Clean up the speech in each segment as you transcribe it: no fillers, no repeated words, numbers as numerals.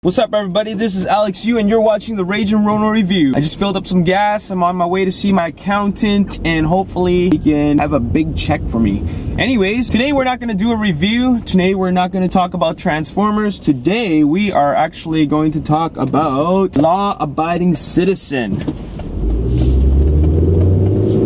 What's up, everybody? This is Alex Yu, and you're watching the Ragin Ronin review. I just filled up some gas. I'm on my way to see my accountant, and hopefully he can have a big check for me. Anyways, today we're not going to do a review. Today we're not going to talk about Transformers. Today we are actually going to talk about Law-Abiding Citizen.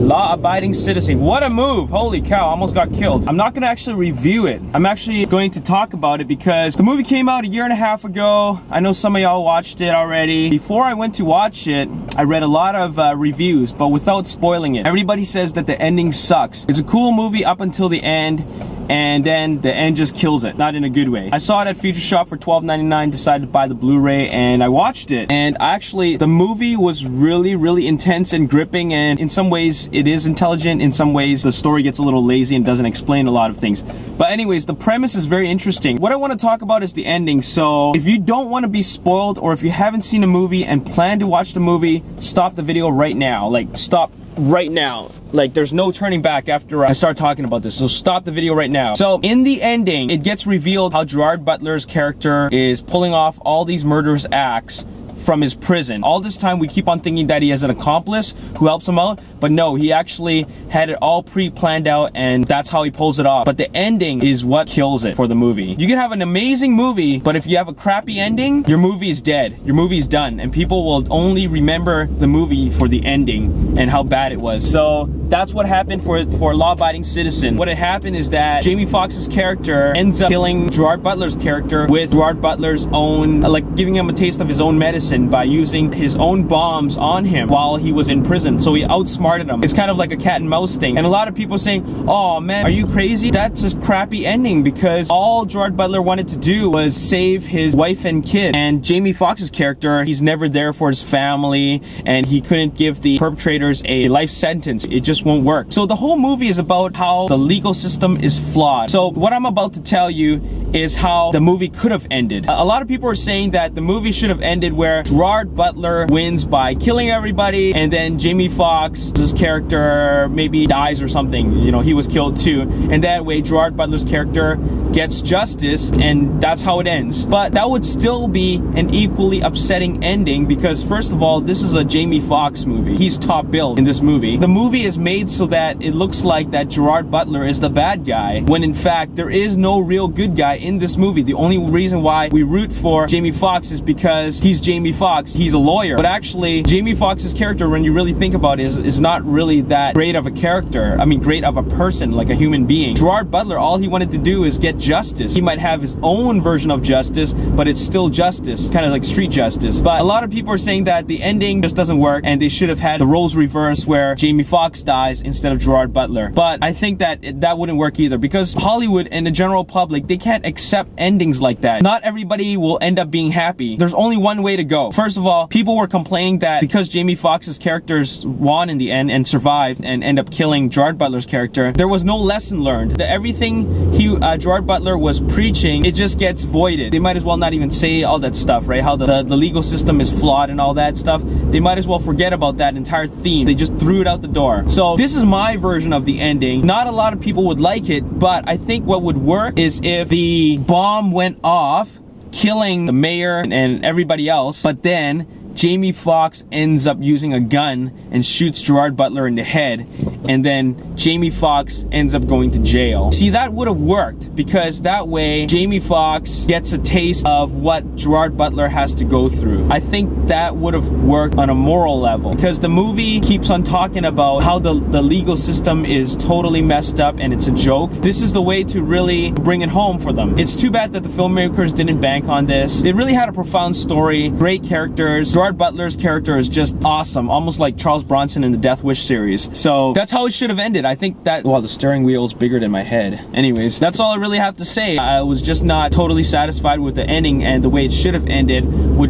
Law-Abiding Citizen. What a move! Holy cow, almost got killed. I'm not gonna actually review it. I'm actually going to talk about it because the movie came out a year and a half ago. I know some of y'all watched it already. Before I went to watch it, I read a lot of reviews, but without spoiling it. Everybody says that the ending sucks. It's a cool movie up until the end, and then the end just kills it, not in a good way. I saw it at Future Shop for $12.99, decided to buy the Blu-ray, and I watched it. And actually, the movie was really intense and gripping, and in some ways, it is intelligent. In some ways, the story gets a little lazy and doesn't explain a lot of things. But anyways, the premise is very interesting. What I want to talk about is the ending. So if you don't want to be spoiled, or if you haven't seen a movie and plan to watch the movie, stop the video right now. Like, stop right now. Like, there's no turning back after I start talking about this, so stop the video right now. So in the ending, it gets revealed how Gerard Butler's character is pulling off all these murderous acts from his prison. All this time we keep on thinking that he has an accomplice who helps him out, but no, he actually had it all pre-planned out, and that's how he pulls it off. But the ending is what kills it for the movie. You can have an amazing movie, but if you have a crappy ending, your movie is dead. Your movie is done, and people will only remember the movie for the ending and how bad it was. So that's what happened for Law-Abiding Citizen. What had happened is that Jamie Foxx's character ends up killing Gerard Butler's character with Gerard Butler's own, like, giving him a taste of his own medicine by using his own bombs on him while he was in prison. So he outsmarted him. It's kind of like a cat and mouse thing. And a lot of people saying, oh man, are you crazy? That's a crappy ending, because all Gerard Butler wanted to do was save his wife and kid. And Jamie Foxx's character, he's never there for his family, and he couldn't give the perpetrators a life sentence. It just won't work. So the whole movie is about how the legal system is flawed. So what I'm about to tell you is how the movie could have ended. A lot of people are saying that the movie should have ended where Gerard Butler wins by killing everybody, and then Jamie Foxx's character maybe dies or something. You know, he was killed too. And that way Gerard Butler's character gets justice, and that's how it ends. But that would still be an equally upsetting ending, because first of all, this is a Jamie Foxx movie. He's top billed in this movie. The movie is made so that it looks like that Gerard Butler is the bad guy, when in fact there is no real good guy in this movie. The only reason why we root for Jamie Foxx is because he's Jamie Foxx. He's a lawyer. But actually, Jamie Foxx's character, when you really think about it, is not really that great of a character. I mean, great of a person, like a human being. Gerard Butler, all he wanted to do is get justice. He might have his own version of justice, but it's still justice, kind of like street justice. But a lot of people are saying that the ending just doesn't work, and they should have had the roles reversed where Jamie Foxx dies instead of Gerard Butler. But I think that that wouldn't work either, because Hollywood and the general public, they can't accept endings like that. Not everybody will end up being happy. There's only one way to go. First of all, people were complaining that because Jamie Foxx's characters won in the end and survived and end up killing Gerard Butler's character, there was no lesson learned. Everything Gerard Butler was preaching, it just gets voided. They might as well not even say all that stuff, right? How the legal system is flawed and all that stuff. They might as well forget about that entire theme. They just threw it out the door. So this is my version of the ending. Not a lot of people would like it, but I think what would work is if the bomb went off, killing the mayor and everybody else, but then Jamie Foxx ends up using a gun and shoots Gerard Butler in the head, and then Jamie Foxx ends up going to jail. See, that would have worked, because that way Jamie Foxx gets a taste of what Gerard Butler has to go through. I think that would have worked on a moral level, because the movie keeps on talking about how the legal system is totally messed up and it's a joke. This is the way to really bring it home for them. It's too bad that the filmmakers didn't bank on this. They really had a profound story, great characters. Gerard Butler's character is just awesome, almost like Charles Bronson in the Death Wish series. So that's how it should have ended. I think that, well, the steering wheel is bigger than my head. Anyways, that's all I really have to say. I was just not totally satisfied with the ending, and the way it should have ended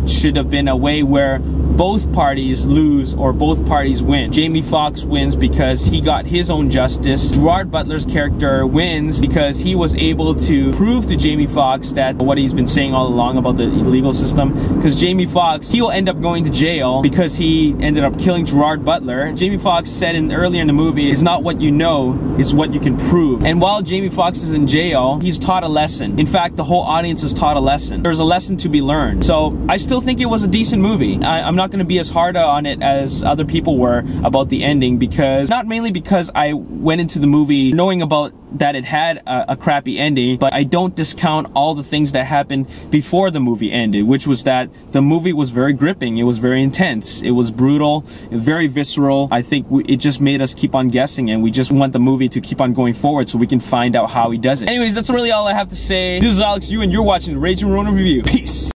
should have been a way where both parties lose or both parties win. Jamie Foxx wins because he got his own justice. Gerard Butler's character wins because he was able to prove to Jamie Foxx that what he's been saying all along about the legal system. Because Jamie Foxx, he'll end up going to jail because he ended up killing Gerard Butler. Jamie Foxx said earlier in the movie, it's not what you know, it's what you can prove. And while Jamie Foxx is in jail, he's taught a lesson. In fact, the whole audience is taught a lesson. There's a lesson to be learned. So I still think it was a decent movie. I'm not going to be as hard on it as other people were about the ending, because not mainly because I went into the movie knowing about that it had a crappy ending, but I don't discount all the things that happened before the movie ended, which was that the movie was very gripping, it was very intense, it was brutal, very visceral. I think it just made us keep on guessing, and we just want the movie to keep on going forward so we can find out how he does it. Anyways, that's really all I have to say. This is Alex Yu, and you're watching the Ragin' Ronin Review. Peace!